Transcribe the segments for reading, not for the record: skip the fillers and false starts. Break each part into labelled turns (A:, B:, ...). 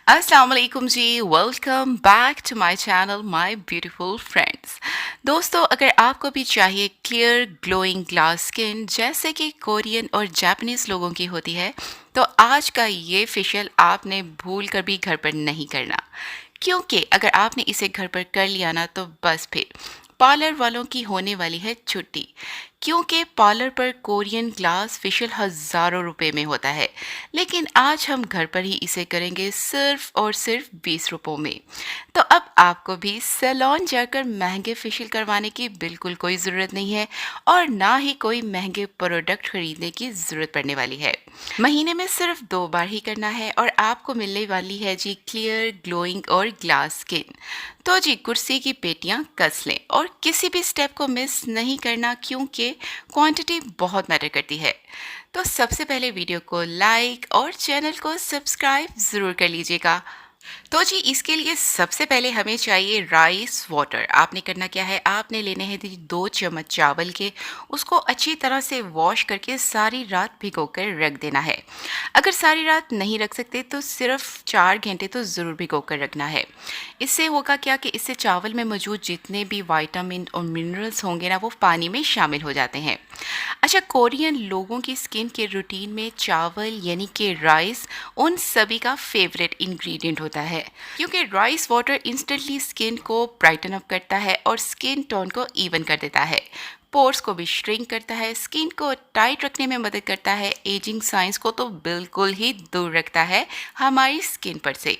A: अस्सलाम वालेकुम जी, welcome back to my channel my beautiful friends. दोस्तों, अगर आपको भी चाहिए क्लियर ग्लोइंग ग्लास स्किन जैसे कि कोरियन और जापानीज लोगों की होती है, तो आज का ये फेशियल आपने भूल कर भी घर पर नहीं करना। क्योंकि अगर आपने इसे घर पर कर लिया ना, तो बस फिर पार्लर वालों की होने वाली है छुट्टी। क्योंकि पार्लर पर कोरियन ग्लास फेशियल हज़ारों रुपए में होता है, लेकिन आज हम घर पर ही इसे करेंगे सिर्फ और सिर्फ 20 रुपयों में। तो अब आपको भी सैलून जाकर महंगे फेशियल करवाने की बिल्कुल कोई ज़रूरत नहीं है, और ना ही कोई महंगे प्रोडक्ट खरीदने की ज़रूरत पड़ने वाली है। महीने में सिर्फ 2 बार ही करना है और आपको मिलने वाली है जी क्लियर ग्लोइंग और ग्लास स्किन। तो जी कुर्सी की पेटियां कस लें और किसी भी स्टेप को मिस नहीं करना, क्योंकि क्वांटिटी बहुत मैटर करती है। तो सबसे पहले वीडियो को लाइक और चैनल को सब्सक्राइब ज़रूर कर लीजिएगा। तो जी इसके लिए सबसे पहले हमें चाहिए राइस वाटर। आपने करना क्या है, आपने लेने हैं जी 2 चम्मच चावल के। उसको अच्छी तरह से वॉश करके सारी रात भिगो कर रख देना है। अगर सारी रात नहीं रख सकते तो सिर्फ 4 घंटे तो ज़रूर भिगो कर रखना है। इससे होगा क्या कि इससे चावल में मौजूद जितने भी विटामिन और मिनरल्स होंगे ना, वो पानी में शामिल हो जाते हैं। अच्छा, कोरियन लोगों की स्किन के रूटीन में चावल यानी कि राइस उन सभी का फेवरेट इंग्रेडिएंट होता है, क्योंकि राइस वाटर इंस्टेंटली स्किन को ब्राइटन अप करता है और स्किन टोन को इवन कर देता है। पोर्स को भी श्रिंक करता है, स्किन को टाइट रखने में मदद करता है, एजिंग साइंस को तो बिल्कुल ही दूर रखता है हमारी स्किन पर से।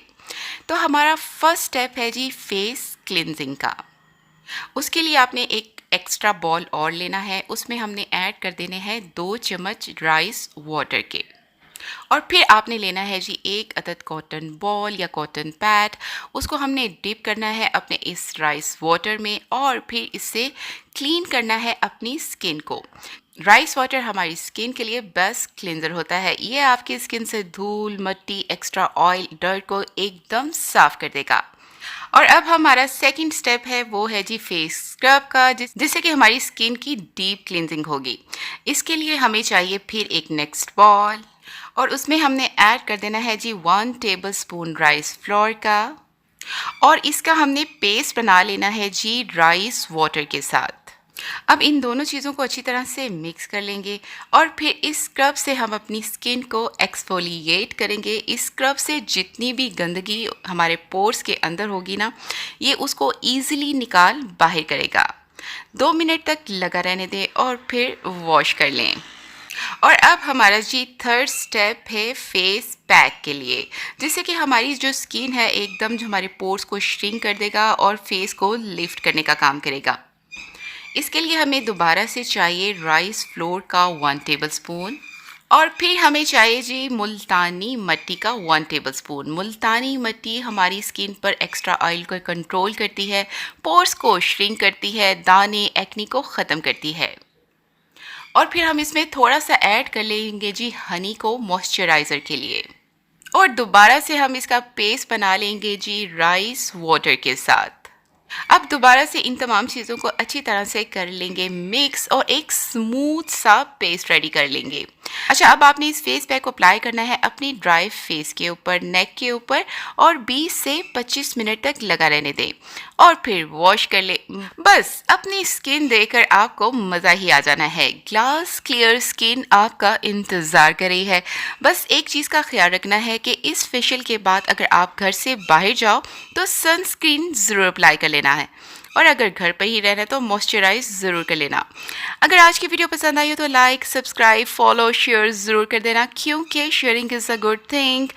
A: तो हमारा फर्स्ट स्टेप है जी फेस क्लिनजिंग का। उसके लिए आपने एक एक्स्ट्रा बॉल और लेना है। उसमें हमने ऐड कर देने हैं 2 चम्मच राइस वाटर के। और फिर आपने लेना है जी एक अदद कॉटन बॉल या कॉटन पैड। उसको हमने डिप करना है अपने इस राइस वाटर में और फिर इससे क्लीन करना है अपनी स्किन को। राइस वाटर हमारी स्किन के लिए बेस्ट क्लींजर होता है। ये आपकी स्किन से धूल, मिट्टी, एक्स्ट्रा ऑयल, डर्ट को एकदम साफ कर देगा। और अब हमारा सेकंड स्टेप है, वो है जी फेस स्क्रब का, जिससे कि हमारी स्किन की डीप क्लींजिंग होगी। इसके लिए हमें चाहिए फिर एक नेक्स्ट बॉल और उसमें हमने ऐड कर देना है जी 1 टेबलस्पून राइस फ्लोर का, और इसका हमने पेस्ट बना लेना है जी राइस वाटर के साथ। अब इन दोनों चीज़ों को अच्छी तरह से मिक्स कर लेंगे और फिर इस स्क्रब से हम अपनी स्किन को एक्सफोलिएट करेंगे। इस स्क्रब से जितनी भी गंदगी हमारे पोर्स के अंदर होगी ना, ये उसको ईजिली निकाल बाहर करेगा। 2 मिनट तक लगा रहने दें और फिर वॉश कर लें। और अब हमारा जी थर्ड स्टेप है फेस पैक के लिए, जिससे कि हमारी जो स्किन है एकदम जो हमारे पोर्स को श्रिंक कर देगा और फेस को लिफ्ट करने का काम करेगा। इसके लिए हमें दोबारा से चाहिए राइस फ्लोर का 1 टेबलस्पून और फिर हमें चाहिए जी मुल्तानी मिट्टी का 1 टेबलस्पून। मुल्तानी मिट्टी हमारी स्किन पर एक्स्ट्रा ऑयल को कंट्रोल करती है, पोर्स को श्रिंक करती है, दाने एक्नी को ख़त्म करती है। और फिर हम इसमें थोड़ा सा ऐड कर लेंगे जी हनी को मॉइस्चराइज़र के लिए, और दोबारा से हम इसका पेस्ट बना लेंगे जी राइस वाटर के साथ। अब दोबारा से इन तमाम चीज़ों को अच्छी तरह से कर लेंगे मिक्स और एक स्मूथ सा पेस्ट रेडी कर लेंगे। अच्छा, अब आपने इस फेस पैक को अप्लाई करना है अपनी ड्राई फेस के ऊपर, नेक के ऊपर, और 20 से 25 मिनट तक लगा रहने दें और फिर वॉश कर ले। बस अपनी स्किन देखकर आपको मज़ा ही आ जाना है। ग्लास क्लियर स्किन आपका इंतज़ार कर रही है। बस एक चीज़ का ख्याल रखना है कि इस फेशियल के बाद अगर आप घर से बाहर जाओ तो सनस्क्रीन ज़रूर अप्लाई कर लेना है, और अगर घर पर ही रहना है तो मॉइस्चराइज ज़रूर कर लेना। अगर आज की वीडियो पसंद आई हो तो लाइक, सब्सक्राइब, फॉलो, शेयर ज़रूर कर देना, क्योंकि sharing is a good thing.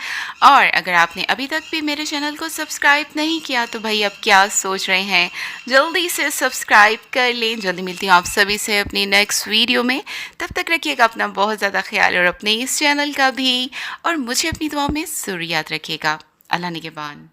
A: और अगर आपने अभी तक भी मेरे चैनल को सब्सक्राइब नहीं किया तो भाई अब क्या सोच रहे हैं, जल्दी से सब्सक्राइब कर लें। जल्दी मिलती हूँ आप सभी से अपनी नेक्स्ट वीडियो में। तब तक रखिएगा अपना बहुत ज़्यादा ख्याल और अपने इस चैनल का भी, और मुझे अपनी दुआ में ज़रूर याद रखिएगा। अल्लाह निगहबान।